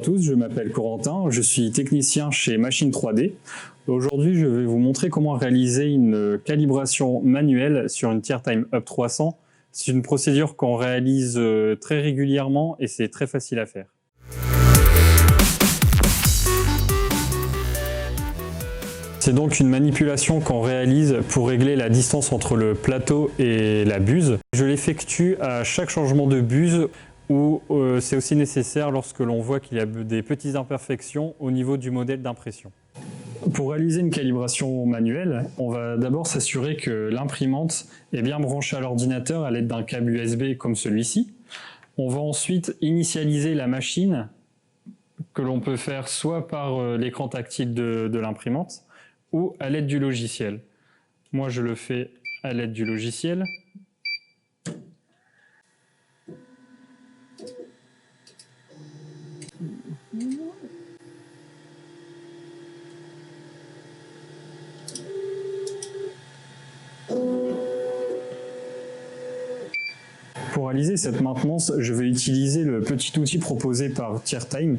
tous, je m'appelle Corentin, je suis technicien chez Machine 3D. Aujourd'hui, je vais vous montrer comment réaliser une calibration manuelle sur une TierTime Up 300. C'est une procédure qu'on réalise très régulièrement et c'est très facile à faire. C'est donc une manipulation qu'on réalise pour régler la distance entre le plateau et la buse. Je l'effectue à chaque changement de buse ou c'est aussi nécessaire lorsque l'on voit qu'il y a des petites imperfections au niveau du modèle d'impression. Pour réaliser une calibration manuelle, on va d'abord s'assurer que l'imprimante est bien branchée à l'ordinateur à l'aide d'un câble USB comme celui-ci. On va ensuite initialiser la machine que l'on peut faire soit par l'écran tactile de l'imprimante ou à l'aide du logiciel. Moi, je le fais à l'aide du logiciel. Pour réaliser cette maintenance, je vais utiliser le petit outil proposé par TierTime,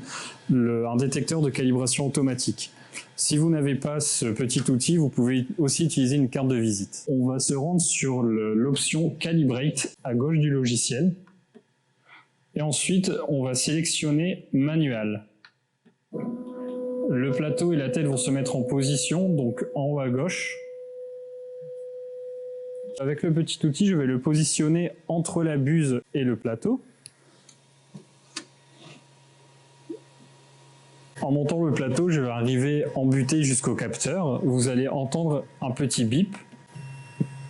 un détecteur de calibration automatique. Si vous n'avez pas ce petit outil, vous pouvez aussi utiliser une carte de visite. On va se rendre sur l'option Calibrate à gauche du logiciel. Et ensuite, on va sélectionner Manual. Le plateau et la tête vont se mettre en position, donc en haut à gauche. Avec le petit outil, je vais le positionner entre la buse et le plateau. En montant le plateau, je vais arriver embuté jusqu'au capteur. Vous allez entendre un petit bip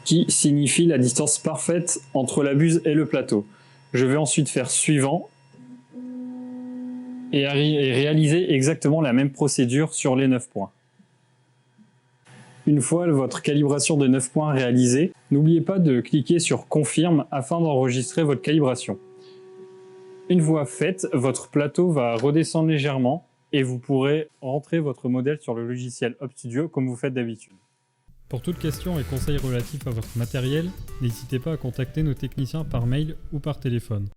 qui signifie la distance parfaite entre la buse et le plateau. Je vais ensuite faire suivant et réaliser exactement la même procédure sur les 9 points. Une fois votre calibration de 9 points réalisée, n'oubliez pas de cliquer sur Confirme afin d'enregistrer votre calibration. Une fois faite, votre plateau va redescendre légèrement et vous pourrez rentrer votre modèle sur le logiciel Up Studio comme vous faites d'habitude. Pour toute question et conseils relatifs à votre matériel, n'hésitez pas à contacter nos techniciens par mail ou par téléphone.